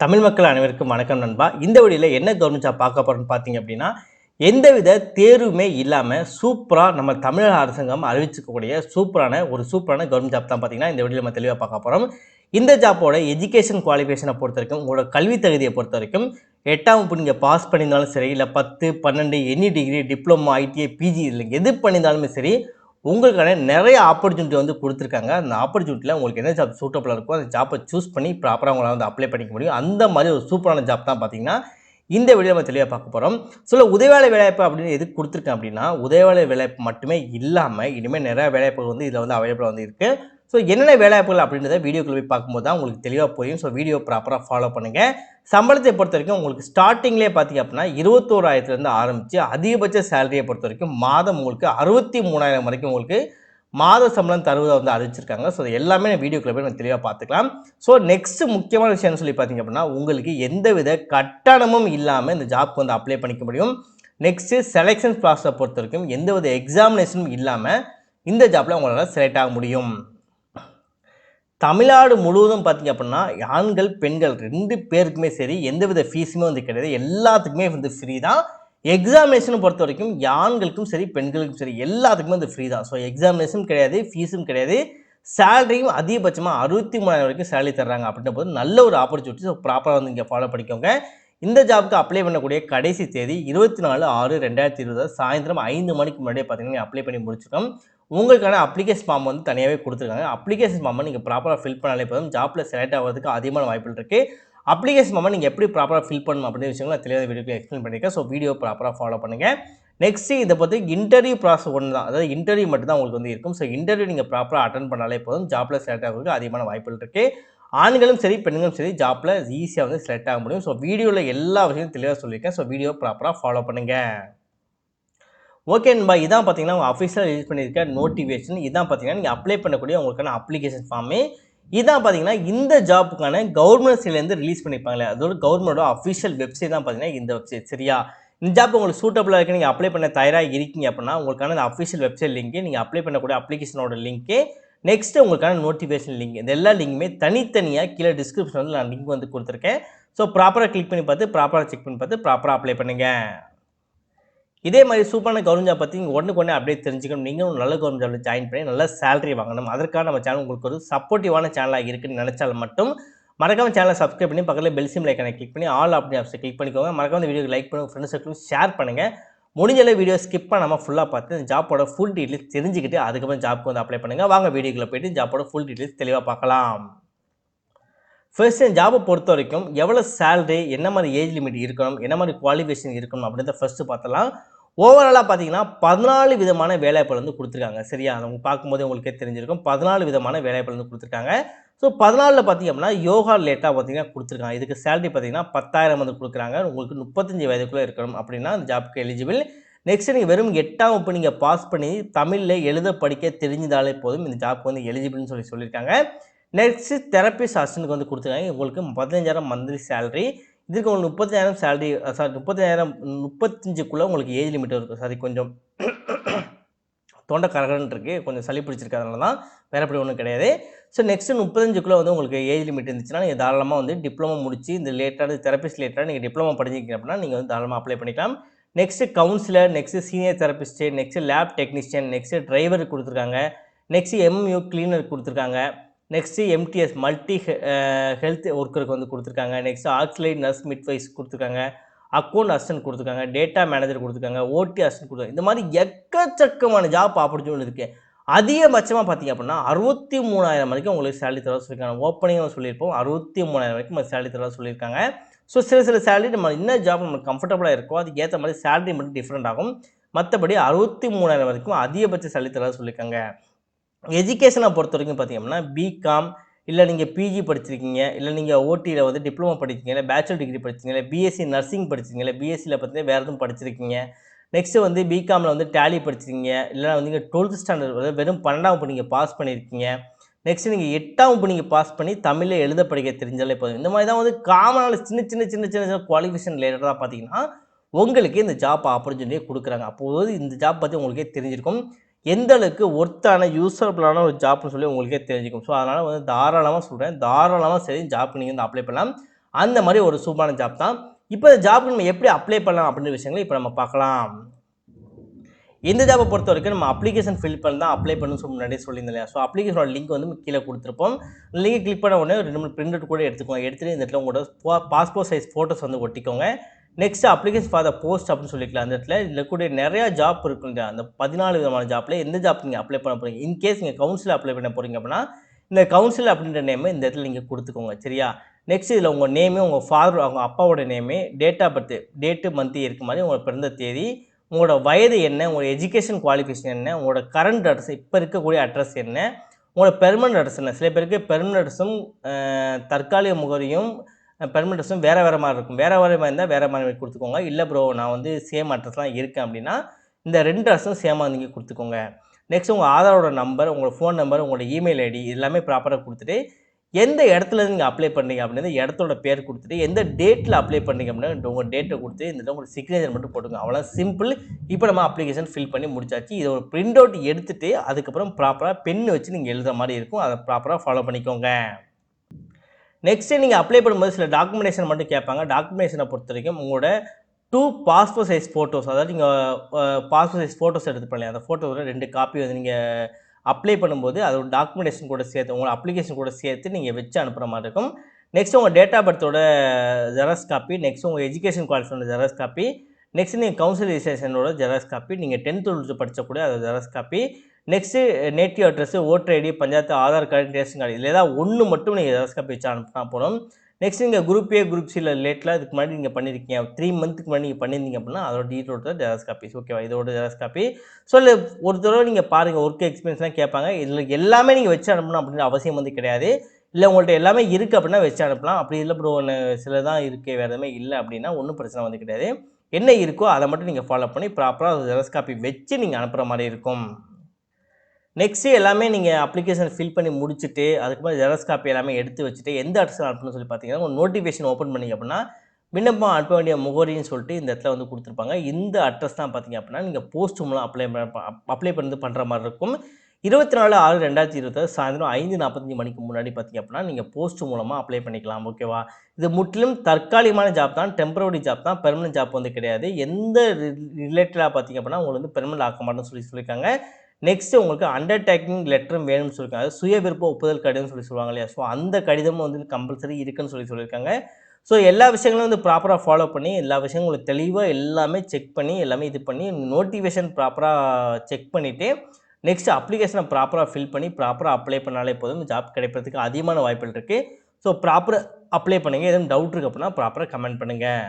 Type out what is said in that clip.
தமிழ் மக்கள் அனைவருக்கும் வணக்கம் நண்பா. இந்த வீடியோல என்ன கவர்மெண்ட் ஜாப் பார்க்க போறோம்னு பார்த்தீங்க அப்படின்னா, எந்தவித தேர்வுமே இல்லாம சூப்பரா நம்ம தமிழக அரசாங்கம் அறிவிச்சிருக்கக்கூடிய சூப்பரான கவர்மெண்ட் ஜாப் தான் பார்த்தீங்கன்னா, இந்த வீடியோல நம்ம தெளிவா பார்க்க போறோம். இந்த ஜாப்போட எஜுகேஷன் குவாலிஃபிகேஷன பொறுத்தவரைக்கும், உங்களோட கல்வி தகுதிய பொறுத்தவரைக்கும் 8ஆம் வகுப்பு நீங்க பாஸ் பண்ணியிருந்தாலும் சரி, இல்ல 10, 12 any degree, diploma, ITI, PG இதுல எது பண்ணியிருந்தாலுமே சரி, உங்களுக்கான நிறைய ஆப்பர்ச்சுனிட்டி வந்து குடுத்துருக்காங்க. அந்த ஆப்பர்ச்சுனிட்டில உங்களுக்கு என்ன ஜாப் சூட்டபிளா இருக்கோ, அந்த ஜாப்ப சூஸ் பண்ணி ப்ராப்பரா உங்களால வந்து அப்ளை பண்ணிக்க முடியும். அந்த மாரி ஒரு சூப்பரான ஜாப் தான் பார்த்தீங்கன்னா, இந்த வீடியோல நம்ம தெளிவா பார்க்க போறோம். உதவியாளர் வேலைவாய்ப்பு அப்படின்னு எதுக்கு குடுத்துருக்கேன் அப்படின்னா, உதவியாளர் வேலைவாய்ப்பு மட்டுமே இல்லாம, இனிமே நிறைய வேலைவாய்ப்புகள் வந்து இதுல வந்து அவைலபிளா வந்து இருக்கு. என்னென்ன வேலைவாய்ப்புகள் அப்படின்றத வீடியோக்குள்ள போய் பார்க்கும்போது தான் உங்களுக்கு தெளிவா புரியும். வீடியோ ப்ராப்பரா ஃபாலோ பண்ணுங்க. சம்பளத்தை பொறுத்தவரைக்கும் உங்களுக்கு ஸ்டார்ட்டிங்லேயே பார்த்தீங்க அப்படின்னா, 21,000 ஆரம்பிச்சு அதிகபட்ச சேலரிய பொறுத்தவரைக்கும் மாதம் உங்களுக்கு 63,000 வரைக்கும் உங்களுக்கு மாத சம்பளம் தருவதா வந்து அறிவிச்சிருக்காங்க. அது எல்லாமே வீடியோக்குள்ள போய் நம்ம தெளிவா பார்த்துக்கலாம். நெக்ஸ்ட் முக்கியமான விஷயம்னு சொல்லி பார்த்தீங்க அப்படின்னா, உங்களுக்கு எந்தவித கட்டணமும் இல்லாம இந்த ஜாப்க்கு வந்து அப்ளை பண்ணிக்க முடியும். நெக்ஸ்ட் செலக்ஷன் ப்ராசஸ பொறுத்தவரைக்கும் எந்தவித எக்ஸாமினேஷனும் இல்லாம இந்த ஜாப்ல உங்களால செலக்ட் ஆக முடியும். தமிழ்நாடு முழுவதும் பார்த்தீங்க அப்படின்னா, ஆண்கள், பெண்கள் 2 பேருக்குமே சரி, எந்தவித ஃபீஸுமே வந்து கிடையாது. எல்லாத்துக்குமே வந்து ஃப்ரீ தான். எக்ஸாமினேஷன் பொறுத்தவரைக்கும் ஆண்களுக்கும் சரி, பெண்களுக்கும் சரி எல்லாத்துக்குமே வந்து ஃப்ரீ தான். எக்ஸாமினேஷன் கிடையாது, ஃபீஸும் கிடையாது. சேலரியும் அதிகபட்சமா 63,000 வரைக்கும் சேலரி தர்றாங்க அப்படின்றபோது நல்ல ஒரு ஆப்பர்ச்சுனிட்டி. ப்ராப்பரா வந்து இங்க ஃபாலோ பண்ணிக்கோங்க. இந்த ஜாப்க்கு அப்ளை பண்ணக்கூடிய கடைசி தேதி 24/6/2020 சாயந்திரம் 5 மணிக்கு முன்னாடியே பார்த்தீங்கன்னா, அப்ளை பண்ணி முடிச்சுக்கணும். உங்களுக்கான அப்ளிகேஷன் ஃபார்ம் வந்து தனியாவே குடுத்துருக்காங்க. அப்ளிகேஷன் ஃபார்ம நீங்க ப்ராப்பரா ஃபில் பண்ணாலே போதும். ஜாப்ல செலக்ட் ஆகுறதுக்கு அதிகமான வாய்ப்புகள் இருக்கு. அப்ளிகேஷன் ஃபார்ம நீங்க எப்படி ப்ராப்பரா ஃபில் பண்ணணும் அப்படிங்கிற விஷயங்கள நான் தெளிவான வீடியோல எக்ஸ்பிளைன் பண்ணியிருக்கேன். வீடியோ ப்ராப்பரா ஃபாலோ பண்ணுங்க. நெக்ஸ்ட் இத பத்தி இன்டர்வியூ ப்ராசஸ் ஒண்ணு தான். அதாவது இன்டர்வியூ மட்டும் தான் உங்களுக்கு வந்து இருக்கும். இன்டர்வியூ நீங்க ப்ராப்பரா அட்டெண்ட் பண்ணாலே போதும். ஜாப்ல செலக்ட் ஆகுறதுக்கு அதிகமான வாய்ப்புகள் இருக்கு. ஆண்களும் சரி, பெண்களும் சரி ஜாப்ல ஈஸியா வந்து செலக்ட் ஆக முடியும். வீடியோல எல்லா விஷயத்தையும் தெளிவா சொல்லியிருக்கேன். வீடியோ ப்ராப்பரா ஃபாலோ பண்ணுங்க. ஓகே நண்பா. இதான் பார்த்தீங்கன்னா, உங்க அஃபிஷியலா ரிலீஸ் பண்ணியிருக்க நோட்டிஃபிகேஷன். இதான் பார்த்தீங்கன்னா, நீங்க அப்ளை பண்ணக்கூடிய உங்களுக்கான அப்ளிகேஷன் ஃபார்மு. இதான் பார்த்தீங்கன்னா, இந்த ஜாப்புக்கான கவர்ன்மெண்ட் சைட்லேருந்து ரிலீஸ் பண்ணியிருப்பாங்களே, அதோட கவர்ன்மெண்டோட அஃபிஷியல் வெப்சைட் தான் பார்த்தீங்கன்னா, இந்த வெப்சைட் சரியா? இந்த ஜாப் உங்களுக்கு சூட்டபிளா இருக்கு, நீங்க அப்ளை பண்ண தயாரா இருக்கீங்க அப்படின்னா, உங்களுக்கான அந்த அஃபிஷியல் வெப்சைட் லிங்க், நீங்க அப்ளை பண்ணக்கூடிய அப்ளிகேஷனோட லிங்க், நெக்ஸ்ட் உங்களுக்கான நோட்டிஃபிகேஷன் லிங்க். இந்த எல்லா லிங்க்குமே தனித்தனியா கீழ டிஸ்கிரிப்ஷன்ல நான் லிங்க் வந்து குடுத்துருக்கேன். ப்ராப்பரா கிளிக் பண்ணி பார்த்து, ப்ராப்பரா செக் பண்ணி பார்த்து, ப்ராப்பரா அப்ளை பண்ணுங்க. இதே மாதிரி சூப்பரான கவர்மெண்ட் ஜாப் பத்தி நீங்க ஒண்ணுக்கு ஒண்ணு அப்டேட் தெரிஞ்சுக்கணும். நீங்களும் ஒரு நல்ல கவர்மெண்ட் ஜாப்ல ஜாயின் பண்ணி நல்ல சேலரி வாங்கணும். அதற்காக நம்ம சேனல் உங்களுக்கு ஒரு சப்போர்ட்டிவான சேனலா இருக்குன்னு நினைச்சால் மட்டும் மறக்காம சேனலை சப்ஸ்கிரைப் பண்ணி பக்கத்துல பெல் சிம்பல் ஐகானை கிளிக் பண்ணி ஆல் அப்படி ஆப்ஷனை கிளிக் பண்ணிக்கோங்க. மறக்காம இந்த வீடியோக்கு லைக் பண்ணுங்க, ஃப்ரெண்ட்ஸ் சர்க்கிளுக்கு ஷேர் பண்ணுங்க. முடிஞ்ச அளவு வீடியோ ஸ்கிப் பண்ணாம ஃபுல்லா பார்த்து இந்த ஜாப்போட ஃபுல் டீடைல்ஸ் தெரிஞ்சுக்கிட்டு அதுக்கப்புறம் ஜாப்க்கு வந்து அப்ளை பண்ணுங்க. வாங்க வீடியோக்குள்ள போயிட்டு ஜாப்போட ஃபுல் டீடைல்ஸ் தெளிவா பார்க்கலாம். ஃபர்ஸ்ட் ஜாப்ப பொறுத்தவரைக்கும் எவ்வளோ சேலரி, என்ன மாரி ஏஜ் லிமிட் இருக்கணும், என்ன மாரி குவாலிஃபிகேஷன் இருக்கணும் அப்படின்றத ஃபர்ஸ்ட் பார்த்தலாம். ஓவராலா பார்த்தீங்கன்னா, 14 விதமான வேலைவாய்ப்புகள் வந்து குடுத்துருக்காங்க. சரியா? அத பார்க்கும்போதே உங்களுக்கே தெரிஞ்சிருக்கும். 14 விதமான வேலைவாய்ப்புகள் வந்து குடுத்துருக்காங்க. 14ல பார்த்தீங்க அப்படின்னா, யோகா ரிலேட்டடா பார்த்தீங்கன்னா குடுத்துருக்காங்க. இதுக்கு சேலரி பார்த்தீங்கன்னா, 10,000 வந்து குடுக்குறாங்க. உங்களுக்கு 35 வயதுக்குள்ள இருக்கணும் அப்படின்னா, அந்த ஜாப்க்கு எலிஜிபிள். நெக்ஸ்ட் நீங்க வெறும் 8ஆம் வகுப்பு நீங்க பாஸ் பண்ணி தமிழ்ல எழுத படிக்க தெரிஞ்சிருந்தாலே போதும். இந்த ஜாப்க்கு வந்து எலிஜிபிள்னு சொல்லியிருக்காங்க. நெக்ஸ்ட் தெரபிஸ்ட் அசிஸ்டன்ட்க்கு வந்து குடுத்துருக்காங்க. உங்களுக்கு 15,000 மந்த்லி சேலரி. இதுக்கு உங்களுக்கு 35,000 சேலரி 35,000 35க்குள்ள உங்களுக்கு ஏஜ் லிமிட் இருக்கும். சாரி கொஞ்சம் தொண்டை கரகரன்னு இருக்கு. கொஞ்சம் சளி பிடிச்சிருக்கு அதனால தான். வேறபடி ஒண்ணும் கிடையாது. நெக்ஸ்ட் 35க்குள்ள வந்து உங்களுக்கு ஏஜ் லிமிட் இருந்துச்சுன்னா, நீங்க தாராளமா வந்து டிப்ளமோ முடிச்சு இந்த ரிலேட்டட் தெரபிஸ்ட் ரிலேட்டடா நீங்க டிப்ளமோ படிச்சிருக்கீங்க அப்படின்னா, நீங்க வந்து தாராளமா அப்ளை பண்ணிக்கலாம். Next councillor, next senior therapist, next lab technician, next driver குடுத்துருக்காங்க. நெக்ஸ்ட் எம்யூ கிளீனர் குடுத்துருக்காங்க. நெக்ஸ்ட் எம்டிஎஸ் மல்டி ஹெல்த் ஒர்க்கருக்கு வந்து குடுத்துருக்காங்க. நெக்ஸ்ட் ஆக்ஸிலரி நர்ஸ் மிட்வைஸ் குடுத்துருக்காங்க. அக்கவுண்ட் அசிஸ்டன்ட் குடுத்துருக்காங்க. டேட்டா மேனேஜர் குடுத்துருக்காங்க. ஓடி அசிஸ்டன்ட் குடுத்துருக்காங்க. இந்த மாரி எக்கச்சக்கமான ஜாப் ஆப்பர்ச்சுனிட்டி இருக்கு. அதிகபட்சமா பார்த்தீங்க அப்படின்னா, 63,000 வரைக்கும் உங்களுக்கு சேலரி தரதா சொல்லியிருக்காங்க. ஓப்பனிங்கா சொல்லியிருப்போம். 63,000 வரைக்கும் சேலரி தரதா சொல்லியிருக்காங்க. சில சேலரி நம்ம என்ன ஜாப் நமக்கு கம்ஃபர்டபுளா இருக்கோ, அதுக்கு ஏத்த மாரி சேலரி மட்டும் டிஃபரெண்ட் ஆகும். மத்தபடி 63,000 வரைக்கும் அதிகபட்ச சேலரி தரதா சொல்லியிருக்காங்க. எஜுகேஷன பொறுத்தவரைக்கும் பார்த்தீங்க அப்படின்னா, பிகாம் இல்ல நீங்க பிஜி படிச்சிருக்கீங்க, இல்ல நீங்க ஓடில வந்து டிப்ளமோ படிச்சிருக்கீங்க, இல்ல பேச்சுலர் டிகிரி படிச்சிருக்கீங்க, இல்ல பிஎஸ்சி நர்சிங் படிச்சிருக்கீங்க, இல்ல பிஎஸ்சில பார்த்தீங்கன்னா வேற எதுவும் படிச்சிருக்கீங்க. நெக்ஸ்ட் வந்து பிகாம்ல வந்து டேலி படிச்சிருக்கீங்க, இல்ல வந்து நீங்க 12த் ஸ்டாண்டர்ட் வெறும் 12ஆம் வகுப்பு நீங்க பாஸ் பண்ணியிருக்கீங்க. நெக்ஸ்ட் நீங்க 8ஆம் வகுப்பு நீங்க பாஸ் பண்ணி தமிழ்ல எழுத படிக்க தெரிஞ்சாலே போதும். இந்த மாரி தான் வந்து காமனான சின்ன குவாலிஃபிகேஷன் ரிலேட்டடா பார்த்தீங்கன்னா, உங்களுக்கு இந்த ஜாப் ஆப்பர்ச்சுனிட்டிய குடுக்குறாங்க. அப்போது இந்த ஜாப் பத்தி உங்களுக்கே தெரிஞ்சிருக்கும். எந்த அளவுக்கு ஒர்த்தான, யூசபிளான ஒரு ஜாப்னு சொல்லி உங்களுக்கே தெரிஞ்சுக்கும். அதனால வந்து தாராளமா சொல்றேன். தாராளமா சரி ஜாப்க்கு நீங்க வந்து அப்ளை பண்ணலாம். அந்த மாதிரி ஒரு சூப்பரான ஜாப் தான். இப்போ இந்த ஜாப்க்கு நம்ம எப்படி அப்ளை பண்ணலாம் அப்படின்ற விஷயங்களை இப்போ நம்ம பார்க்கலாம். இந்த ஜாப்பை பொறுத்த வரைக்கும் நம்ம அப்ளிகேஷன் ஃபில் பண்ணி தான் அப்ளை பண்ணணும்னு சொல்லி முன்னாடியே சொல்லியிருந்தேன் இல்லையா? ஸோ அப்ளிகேஷனோட லிங்க் வந்து கீழே கொடுத்துருப்போம். லிங்கை கிளிக் பண்ண உடனே 2, 3 பிரிண்ட் அவுட் கூட எடுத்துக்கோங்க. எடுத்துட்டு இந்த இடத்துல உங்களோட பாஸ்போர்ட் சைஸ் ஃபோட்டோஸ் வந்து ஒட்டிக்கோங்க. Next application for the post அப்படின்னு சொல்லிக்கலாம். அந்த இடத்துல இதில் கூட நிறையா ஜாப் இருக்கும் இல்லையா? அந்த 14 விதமான ஜாப்ல எந்த ஜாப் நீங்கள் அப்ளை பண்ண போறீங்க? இன்கேஸ் நீங்கள் கவுன்சில் அப்ளை பண்ண போறீங்க அப்படின்னா, இந்த கவுன்சில் அப்படின்ற நேமை இந்த இடத்துல நீங்கள் கொடுத்துக்கோங்க. சரியா? நெக்ஸ்ட் இதில் உங்கள் நேமு, உங்கள் ஃபாதர் அவங்க அப்பாவோட name, date of birth, date month இருக்க மாதிரி உங்களோட பிறந்த தேதி, உங்களோட வயது என்ன, உங்களோட எஜுகேஷன் குவாலிஃபிகேஷன் என்ன, உங்களோட கரண்ட் அட்ரஸ் இப்போ இருக்கக்கூடிய அட்ரஸ் என்ன, உங்களோட பெர்மனன்ட் அட்ரஸ் என்ன. சில பேருக்கு பெர்மனன்ட் அட்ரஸும் தற்காலிக முகவரியும் பெர்மனன்ட் அட்ரஸும் வேறு வேறு மாதிரி இருக்கும். வேறு வேறு மாதிரி இருந்தால் வேறு மாதிரி கொடுத்துக்கோங்க. இல்லை ப்ரோ நான் வந்து சேம் அட்ரஸ்லாம் இருக்கேன் அப்படின்னா இந்த 2 அட்ரஸும் சேமாக நீங்கள் கொடுத்துக்கோங்க. நெக்ஸ்ட் உங்கள் ஆதாரோட நம்பர், உங்களோட ஃபோன் நம்பர், உங்களோட இமெயில் ஐடி எல்லாமே ப்ராப்பராக கொடுத்துட்டு எந்த இடத்துல நீங்கள் அப்ளை பண்ணீங்க அப்படின்னா இடத்தோட பேர் கொடுத்துட்டு எந்த டேட்டில் அப்ளை பண்ணீங்க அப்படின்னா உங்கள் டேட்டை கொடுத்து இந்த உங்களோட சிக்னேச்சர் மட்டும் போட்டுங்க. அவ்வளோ சிம்பிள். இப்போ நம்ம அப்ளிகேஷன் ஃபில் பண்ணி முடிச்சாச்சு. இதை ஒரு பிரிண்ட் அவுட் எடுத்துட்டு அதுக்கப்புறம் ப்ராப்பராக பென் வச்சு நீங்கள் எழுதுற மாதிரி இருக்கும். அதை ப்ராப்பராக ஃபாலோ பண்ணிக்கோங்க. நெக்ஸ்ட்டு நீங்கள் அப்ளை பண்ணும்போது சில டாக்குமெண்டேஷன் மட்டும் கேட்பாங்க. டாக்குமெண்டேஷனை பொறுத்த வரைக்கும் உங்களோட 2 பாஸ்போர்ட் சைஸ் ஃபோட்டோஸ், அதாவது நீங்கள் பாஸ்போர்ட் சைஸ் ஃபோட்டோஸ் எடுத்து பண்ணலாம். அந்த ஃபோட்டோவில் 2 காப்பி வந்து நீங்கள் அப்ளை பண்ணும்போது அதோட டாக்குமெண்டேஷன் கூட சேர்த்து உங்களோட அப்ளிகேஷன் கூட சேர்த்து நீங்கள் வச்சு அனுப்புகிற மாதிரி இருக்கும். நெக்ஸ்ட் உங்கள் டேட் ஆஃப் பர்த்தோட ஜெராக்ஸ் காப்பி, நெக்ஸ்ட் உங்கள் எஜுகேஷன் குவாலிஃபிகேஷனோட ஜெராக்ஸ் காப்பி, நெக்ஸ்ட் நீங்கள் கவுன்சில் ரிஜிஸ்ட்ரேஷனோட ஜெராக்ஸ் காப்பி, நீங்கள் 10th படித்தக்கூடிய அதோட xerox copy, next native address, voter ID, panchayat Aadhaar card, ration card இதில் ஏதாவது ஒன்று மட்டும் நீங்கள் ஜெராக்ஸ் காப்பி வச்சு அனுப்பினா போதும். நெக்ஸ்ட் நீங்கள் குரூப் ஏ, குரூப் சியில் லேட்டில் இதுக்கு முன்னாடி நீங்கள் பண்ணியிருக்கீங்க 3 மந்த்துக்கு முன்னாடி நீங்கள் பண்ணியிருந்தீங்க அப்படின்னா அதோட டீட்டெயிலோட ஜெராக்ஸ் காப்பீஸ். ஓகேவா? இதோட ஜெராக்ஸ் காப்பி. ஸோ இல்லை ஒரு தடவை நீங்கள் பாருங்கள், ஒர்க் எக்ஸ்பீரியன்ஸ்லாம் கேட்பாங்க. இதில் எல்லாமே நீங்கள் வச்சு அனுப்பணும் அப்படின்ற அவசியம் வந்து கிடையாது. இல்லை உங்கள்கிட்ட எல்லாமே இருக்குது அப்படின்னா வச்சு அனுப்பலாம். அப்படி இல்லை ப்ரோ ஒன்று சில தான் இருக்குது, வேறு எதுவுமே இல்லை அப்படின்னா ஒன்றும் பிரச்சனை வந்து கிடையாது. என்ன இருக்கோ அதை மட்டும் நீங்கள் ஃபாலோ பண்ணி ப்ராப்பராக ஜெராக்ஸ் காப்பி வச்சு நீங்கள் அனுப்புகிற மாதிரி இருக்கும். நெக்ஸ்ட்டு எல்லாமே நீங்கள் அப்ளிகேஷன் ஃபில் பண்ணி முடிச்சுட்டு அதுக்கப்புறம் ஜெராக்ஸ் காப்பி எல்லாமே எடுத்து வச்சுட்டு எந்த அட்ரஸில் அனுப்பணும்னு சொல்லி பார்த்தீங்கன்னா உங்கள் நோட்டிஃபிகேஷன் ஓப்பன் பண்ணிங்க அப்படின்னா விண்ணப்பம் அனுப்ப வேண்டிய முகவரின்னு சொல்லிட்டு இந்த இடத்துல வந்து கொடுத்துருப்பாங்க. இந்த அட்ரஸ் தான் பார்த்தீங்க அப்படின்னா நீங்கள் போஸ்ட் மூலம் அப்ளை பண்ணுற மாதிரி இருக்கும். 24/6/2026 சாயந்தரம் 5:45 மணிக்கு முன்னாடி பார்த்தீங்க அப்படின்னா நீங்கள் போஸ்ட் மூலமாக அப்ளை பண்ணிக்கலாம். ஓகேவா? இது முற்றிலும் தற்காலிகமான ஜாப் தான், டெம்பரவரி ஜாப் தான், பெர்மனன்ட் ஜாப் வந்து கிடையாது. எந்த ரிலேட்டடாக பார்த்தீங்க அப்படின்னா உங்களுக்கு வந்து பெர்மனன்ட் ஆக்க மாட்டோம்னு சொல்லியிருக்காங்க. நெக்ஸ்ட் உங்களுக்கு அண்டர்டேக்கிங் லெட்டரும் வேணும்னு சொல்லியிருக்காங்க. சுய விருப்ப ஒப்புதல் கடிதம்னு சொல்லுவாங்க இல்லையா? ஸோ அந்த கடிதமும் வந்து கம்பல்சரி இருக்குன்னு சொல்லியிருக்காங்க. ஸோ எல்லா விஷயங்களும் வந்து ப்ராப்பராக ஃபாலோ பண்ணி எல்லா விஷயங்களும் உங்களுக்கு தெளிவாக எல்லாமே செக் பண்ணி எல்லாமே இது பண்ணி நோட்டிஃபிகேஷன் ப்ராப்பராக செக் பண்ணிவிட்டு நெக்ஸ்ட் அப்ளிகேஷனை ப்ராப்பராக ஃபில் பண்ணி ப்ராப்பராக அப்ளை பண்ணாலே போதும். ஜாப் கிடைப்பதற்கு அதிகமான வாய்ப்புகள் இருக்குது. ஸோ ப்ராப்பராக அப்ளை பண்ணுங்கள். எதுவும் டவுட் இருக்குது அப்படின்னா ப்ராப்பராக கமெண்ட் பண்ணுங்கள்.